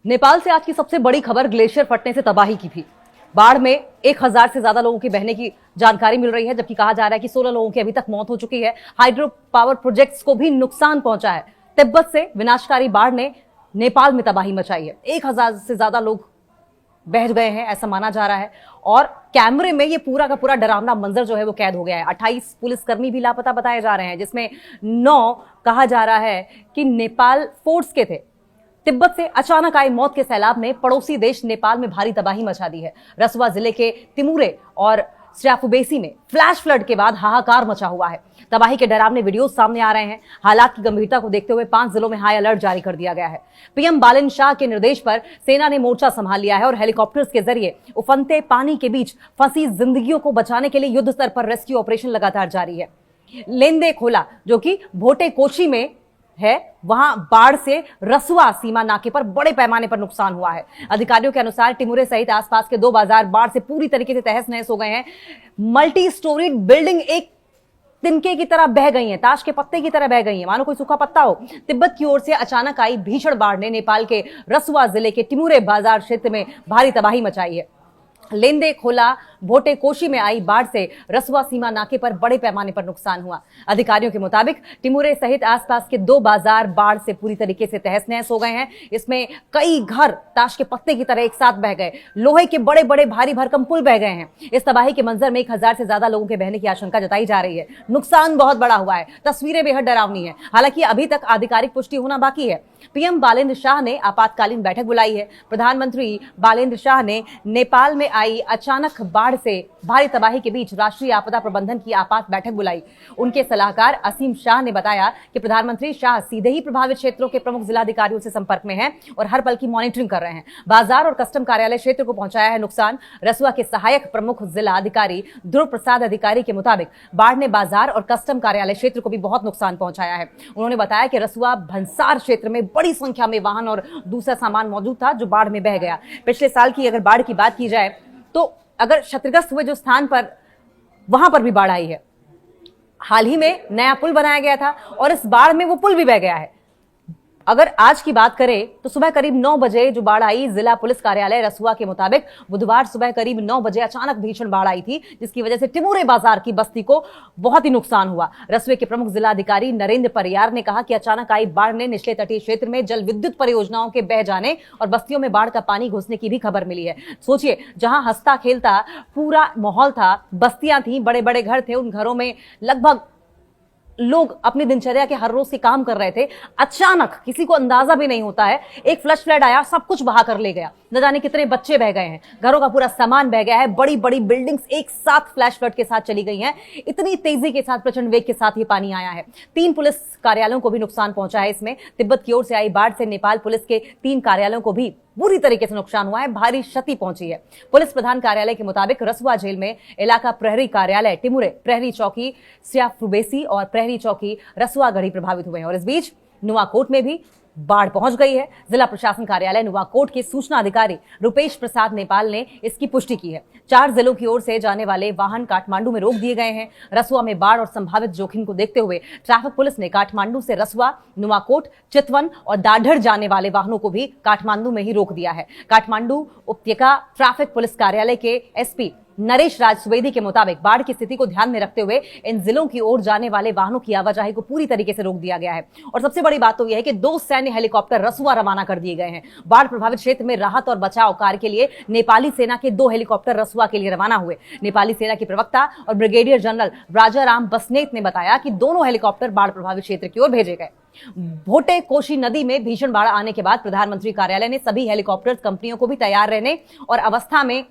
नेपाल से आज की सबसे बड़ी खबर ग्लेशियर फटने से तबाही की थी। बाढ़ में 1000 से ज्यादा लोगों के बहने की जानकारी मिल रही है, जबकि कहा जा रहा है कि 16 लोगों की अभी तक मौत हो चुकी है। हाइड्रो पावर प्रोजेक्ट्स को भी नुकसान पहुंचा है। तिब्बत से विनाशकारी बाढ़ ने नेपाल में तबाही मचाई है। 1000 से ज्यादा लोग बह गए हैं, ऐसा माना जा रहा है। और कैमरे में ये पूरा का पूरा डरावना मंजर जो है वो कैद हो गया है। 28 पुलिसकर्मी भी लापता बताए जा रहे हैं, जिसमें 9 कहा जा रहा है कि नेपाल फोर्स के थे। तिब्बत से अचानक आए मौत के सैलाब ने पड़ोसी देश नेपाल में भारी तबाही मचा दी है। रसुआ जिले के तिमुरे और स्याफुबेसी में फ्लैश फ्लड के बाद हाहाकार मचा हुआ है। तबाही के डरावने वीडियो सामने आ रहे हैं। हालात की गंभीरता को देखते हुए 5 जिलों में हाई अलर्ट जारी कर दिया गया है। पीएम बालेन्द्र शाह के निर्देश पर सेना ने मोर्चा संभाल लिया है और हेलीकॉप्टर्स के जरिए उफनते पानी के बीच फंसी जिंदगियों को बचाने के लिए युद्ध स्तर पर रेस्क्यू ऑपरेशन लगातार जारी है। लेंदे खोला, जो कि भोटे कोशी में है, वहां बाढ़ से रसुआ सीमा नाके पर बड़े पैमाने पर नुकसान हुआ है। अधिकारियों के अनुसार टिमुरे सहित आसपास के 2 बाजार बाढ़ से पूरी तरीके से तहस नहस हो गए हैं। मल्टी स्टोरीड बिल्डिंग एक तिनके की तरह बह गई हैं, ताश के पत्ते की तरह बह गई हैं, मानो कोई सूखा पत्ता हो। तिब्बत की ओर से अचानक आई भीषण बाढ़ ने नेपाल के रसुआ जिले के टिमुरे बाजार क्षेत्र में भारी तबाही मचाई है। लेंदे खोला भोटे कोशी में आई बाढ़ से रसुआ सीमा नाके पर बड़े पैमाने पर नुकसान हुआ। अधिकारियों के मुताबिक टिमुरे सहित आसपास के 2 बाजार बाढ़ से पूरी तरीके से तहस नहस हो गए हैं। इसमें कई घर ताश के पत्ते की तरह एक साथ बह गए। लोहे के बड़े बड़े भारी भरकम पुल बह गए हैं। इस तबाही के मंजर में 1000 से ज्यादा लोगों के बहने की आशंका जताई जा रही है। नुकसान बहुत बड़ा हुआ है। तस्वीरें बेहद डरावनी है। हालांकि अभी तक आधिकारिक पुष्टि होना बाकी है। पीएम बालेन्द्र शाह ने आपातकालीन बैठक बुलाई है। प्रधानमंत्री बालेन्द्र शाह ने नेपाल में आई अचानक बाढ़ से भारी तबाही के बीच राष्ट्रीय आपदा प्रबंधन की आपात बैठक बुलाई। उनके सलाहकार असीम शाह ने बताया कि प्रधानमंत्री शाह सीधे ही प्रभावित क्षेत्रों के प्रमुख जिलाधिकारियों से संपर्क में हैं और हर पल की मॉनिटरिंग कर रहे हैं। बाजार और कस्टम कार्यालय क्षेत्र को पहुंचाया है नुकसान। रसुआ के सहायक प्रमुख जिला अधिकारी ध्रुव प्रसाद अधिकारी के मुताबिक बाढ़ ने बाजार और कस्टम कार्यालय क्षेत्र को भी बहुत नुकसान पहुंचाया है। उन्होंने बताया कि रसुआ भंसार क्षेत्र में बड़ी संख्या में वाहन और दूसरा सामान मौजूद था जो बाढ़ में बह गया। पिछले साल की अगर बाढ़ की बात की जाए तो अगर क्षतिग्रस्त हुए जो स्थान पर, वहां पर भी बाढ़ आई है। हाल ही में नया पुल बनाया गया था और इस बाढ़ में वो पुल भी बह गया है। अगर आज की बात करें तो सुबह करीब 9 बजे जो बाढ़ आई, जिला पुलिस कार्यालय रसुआ के मुताबिक बुधवार सुबह करीब 9 बजे अचानक भीषण बाढ़ आई थी, जिसकी वजह से टिमुरे बाजार की बस्ती को बहुत ही नुकसान हुआ। रसुए के प्रमुख जिला अधिकारी नरेंद्र परियार ने कहा कि अचानक आई बाढ़ ने निचले तटीय क्षेत्र में जल विद्युत परियोजनाओं के बह जाने और बस्तियों में बाढ़ का पानी घुसने की भी खबर मिली है। सोचिए, जहां हंसता खेलता पूरा माहौल था, बस्तियां थी, बड़े बड़े घर थे, उन घरों में लगभग लोग अपनी दिनचर्या के हर रोज के काम कर रहे थे। अचानक किसी को अंदाजा भी नहीं होता है, एक फ्लश फ्लड आया, सब कुछ बहा कर ले गया। न जाने कितने बच्चे बह गए हैं, घरों का पूरा सामान बह गया है। बड़ी बड़ी बिल्डिंग्स एक साथ फ्लैश फ्लड के साथ चली गई हैं। इतनी तेजी के साथ, प्रचंड वेग के साथ ये पानी आया है। 3 पुलिस कार्यालयों को भी नुकसान पहुंचा है। इसमें तिब्बत की ओर से आई बाढ़ से नेपाल पुलिस के 3 कार्यालयों को भी बुरी तरीके से नुकसान हुआ है, भारी क्षति पहुंची है। पुलिस प्रधान कार्यालय के मुताबिक रसुआ जेल में इलाका प्रहरी कार्यालय टिमुरे, प्रहरी चौकी स्याफुबेसी और प्रहरी चौकी रसुआगढ़ी प्रभावित हुए हैं। और इस बीच नुआकोट में भी बाढ़ पहुंच गई है। जिला प्रशासन कार्यालय नुआकोट के सूचना अधिकारी रुपेश प्रसाद नेपाल ने इसकी पुष्टि की है। 4 जिलों की ओर से जाने वाले वाहन काठमांडू में रोक दिए गए हैं। रसुआ में बाढ़ और संभावित जोखिम को देखते हुए ट्रैफिक पुलिस ने काठमांडू से रसुआ, नुआकोट, चितवन और दाढ़र जाने वाले वाहनों को भी काठमांडू में ही रोक दिया है। काठमांडू उपत्यका ट्रैफिक पुलिस कार्यालय के एसपी नरेश राज सुवेदी के मुताबिक बाढ़ की स्थिति को ध्यान में रखते हुए इन जिलों की ओर जाने वाले वाहनों की आवाजाही को पूरी तरीके से रोक दिया गया है। और सबसे बड़ी बात तो यह है कि 2 सैन्य हेलीकॉप्टर रसुआ रवाना कर दिए गए हैं। बाढ़ प्रभावित क्षेत्र में राहत और बचाव कार्य के लिए नेपाली सेना के 2 हेलीकॉप्टर रसुआ के लिए रवाना हुए। नेपाली सेना के प्रवक्ता और ब्रिगेडियर जनरल राजाराम बस्नेत ने बताया कि दोनों हेलीकॉप्टर बाढ़ प्रभावित क्षेत्र की ओर भेजे गए। भोटे कोशी नदी में भीषण बाढ़ आने के बाद प्रधानमंत्री कार्यालय ने सभी हेलीकॉप्टर कंपनियों को भी तैयार रहने और अवस्था में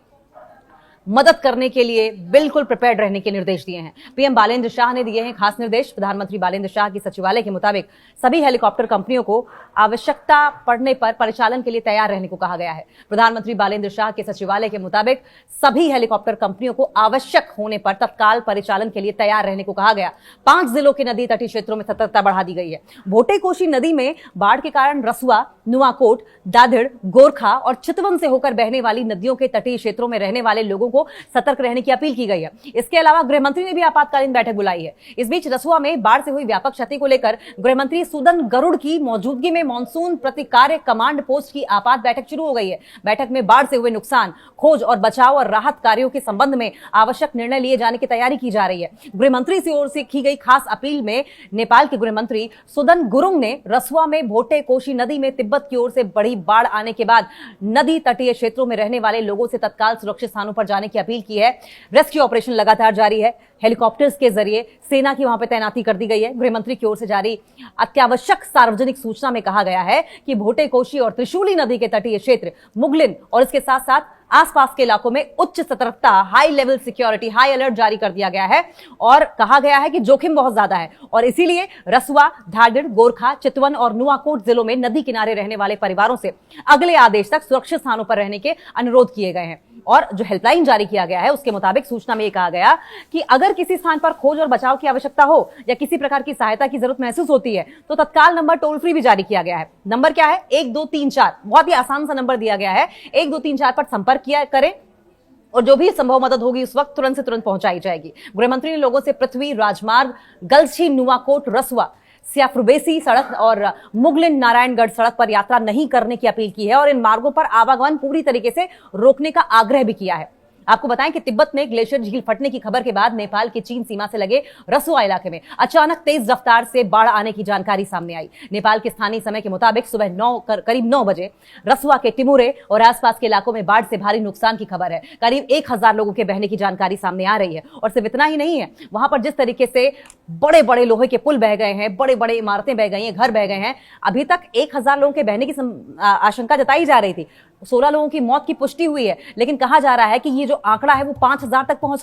मदद करने के लिए बिल्कुल प्रिपेयर्ड रहने के निर्देश दिए हैं। पीएम बालेन्द्र शाह ने दिए हैं खास निर्देश। प्रधानमंत्री बालेन्द्र शाह की सचिवालय के मुताबिक सभी हेलीकॉप्टर कंपनियों को आवश्यकता पड़ने पर परिचालन के लिए तैयार रहने को कहा गया है। प्रधानमंत्री बालेन्द्र शाह के सचिवालय के मुताबिक सभी हेलीकॉप्टर कंपनियों को आवश्यक होने पर तत्काल परिचालन के लिए तैयार रहने को कहा गया। 5 जिलों के नदी तटीय क्षेत्रों में सतर्कता बढ़ा दी गई है। भोटे कोशी नदी में बाढ़ के कारण रसुआ, नुआकोट, दाधिड़, गोरखा और चितवन से होकर बहने वाली नदियों के तटीय क्षेत्रों में रहने वाले लोगों लोगों को सतर्क रहने की अपील की गई है। इसके अलावा गृह मंत्री ने भी आपातकालीन बैठक बुलाई है। इस बीच रसुआ में बाढ़ से हुई व्यापक क्षति को लेकर गृह मंत्री सुदन गरुड़ की मौजूदगी में मानसून प्रतिकार्य कमांड पोस्ट की आपात बैठक शुरू हो गई है। बैठक में बाढ़ से हुए नुकसान, खोज और बचाव और राहत कार्यों के संबंध में आवश्यक निर्णय लिए जाने की तैयारी की जा रही है। गृह मंत्री की ओर से की गई खास अपील में नेपाल के गृह मंत्री सुदन गुरुंग ने रसुआ में भोटे कोशी नदी में तिब्बत की ओर से बड़ी बाढ़ आने के बाद नदी तटीय क्षेत्रों में रहने वाले लोगों से तत्काल सुरक्षित स्थानों पर जाने की अपील की है। रेस्क्यू ऑपरेशन लगातार जारी है। हेलीकॉप्टर्स के जरिए सेना की वहां पर तैनाती कर दी गई है। गृह मंत्री की ओर से जारी अत्यावश्यक सार्वजनिक सूचना में कहा गया है कि भोटे कोशी और त्रिशूली नदी के तटीय क्षेत्र, मुगलिन और इसके साथ साथ आसपास के इलाकों में उच्च सतर्कता, high level security, high alert जारी कर दिया गया है और कहा गया है कि जोखिम बहुत ज्यादा है और इसीलिए रसुआ, धागड़, गोरखा, चितवन और नुआकोट जिलों में नदी किनारे रहने वाले परिवारों से अगले आदेश तक सुरक्षित स्थानों पर रहने के अनुरोध किए गए हैं। और जो हेल्पलाइन जारी किया गया है उसके मुताबिक सूचना में यह कहा गया कि अगर किसी स्थान पर खोज और बचाव की आवश्यकता हो या किसी प्रकार की सहायता की जरूरत महसूस होती है तो तत्काल नंबर टोल फ्री भी जारी किया गया है। नंबर क्या है? 1234। बहुत ही आसान सा नंबर दिया गया है। 1234 पर संपर्क किया करें और जो भी संभव मदद होगी उस वक्त तुरंत से तुरंत पहुंचाई जाएगी। गृहमंत्री ने लोगों से पृथ्वी राजमार्ग, गलछी, नुआकोट, रसुआ, सियाफ्रुबेसी सड़क और मुगलिन नारायणगढ़ सड़क पर यात्रा नहीं करने की अपील की है और इन मार्गों पर आवागमन पूरी तरीके से रोकने का आग्रह भी किया है। आपको बताएं कि तिब्बत में ग्लेशियर झील फटने की खबर के बाद नेपाल के चीन सीमा से लगे रसुआ इलाके में अचानक तेज रफ्तार से बाढ़ आने की जानकारी सामने आई। नेपाल के स्थानीय समय के मुताबिक सुबह करीब 9 बजे रसुआ के टिमुरे और आसपास के इलाकों में बाढ़ से भारी नुकसान की खबर है। करीब 1000 लोगों के बहने की जानकारी सामने आ रही है और सिर्फ इतना ही नहीं है, वहां पर जिस तरीके से बड़े बड़े लोहे के पुल बह गए हैं, बड़े बड़े इमारतें बह गई हैं, घर बह गए हैं, अभी तक 1000 लोगों के बहने की आशंका जताई जा रही थी। 16 लोगों की मौत की पुष्टि हुई है, लेकिन कहा जा रहा है कि ये जो आंकड़ा है वो 5000 तक पहुंच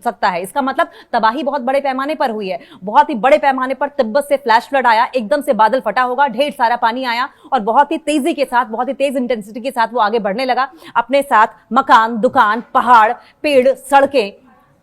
सकता है। इसका मतलब तबाही बहुत बड़े पैमाने पर हुई है। बहुत ही बड़े पैमाने पर तिब्बत से फ्लैश फ्लड आया, एकदम से बादल फटा होगा, ढेर सारा पानी आया और बहुत ही तेजी के साथ, बहुत ही तेज इंटेंसिटी के साथ वो आगे बढ़ने लगा। अपने साथ मकान, दुकान, पहाड़, पेड़, सड़कें,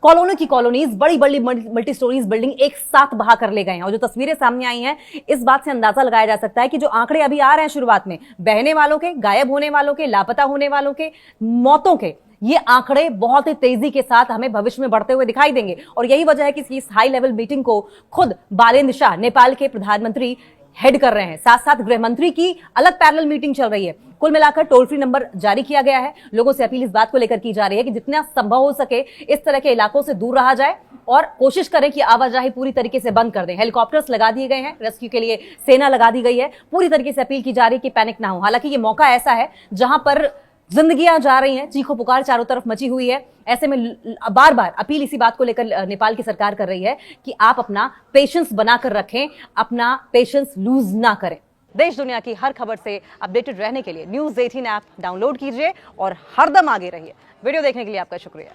कॉलोनी की कॉलोनीज, बड़ी बड़ी मल्टी स्टोरीज बिल्डिंग एक साथ बहा कर ले गए हैं। और जो तस्वीरें सामने आई हैं, इस बात से अंदाजा लगाया जा सकता है कि जो आंकड़े अभी आ रहे हैं शुरुआत में, बहने वालों के, गायब होने वालों के, लापता होने वालों के, मौतों के, ये आंकड़े बहुत ही तेजी के साथ हमें भविष्य में बढ़ते हुए दिखाई देंगे। और यही वजह है कि इस हाई लेवल मीटिंग को खुद बालेंद्र शाह, नेपाल के प्रधानमंत्री, हेड कर रहे हैं। साथ साथ गृह मंत्री की अलग पैरेलल मीटिंग चल रही है। कुल मिलाकर टोल फ्री नंबर जारी किया गया है। लोगों से अपील इस बात को लेकर की जा रही है कि जितना संभव हो सके इस तरह के इलाकों से दूर रहा जाए और कोशिश करें कि आवाजाही पूरी तरीके से बंद कर दें। हेलीकॉप्टर्स लगा दिए गए हैं, रेस्क्यू के लिए सेना लगा दी गई है। पूरी तरीके से अपील की जा रही है कि पैनिक ना हो। हालांकि ये मौका ऐसा है जहां पर जिंदगियां जा रही हैं, चीखो पुकार चारों तरफ मची हुई है। ऐसे में बार बार अपील इसी बात को लेकर नेपाल की सरकार कर रही है कि आप अपना पेशेंस बनाकर रखें, अपना पेशेंस लूज ना करें। देश दुनिया की हर खबर से अपडेटेड रहने के लिए न्यूज़ 18 ऐप डाउनलोड कीजिए और हरदम आगे रहिए। वीडियो देखने के लिए आपका शुक्रिया।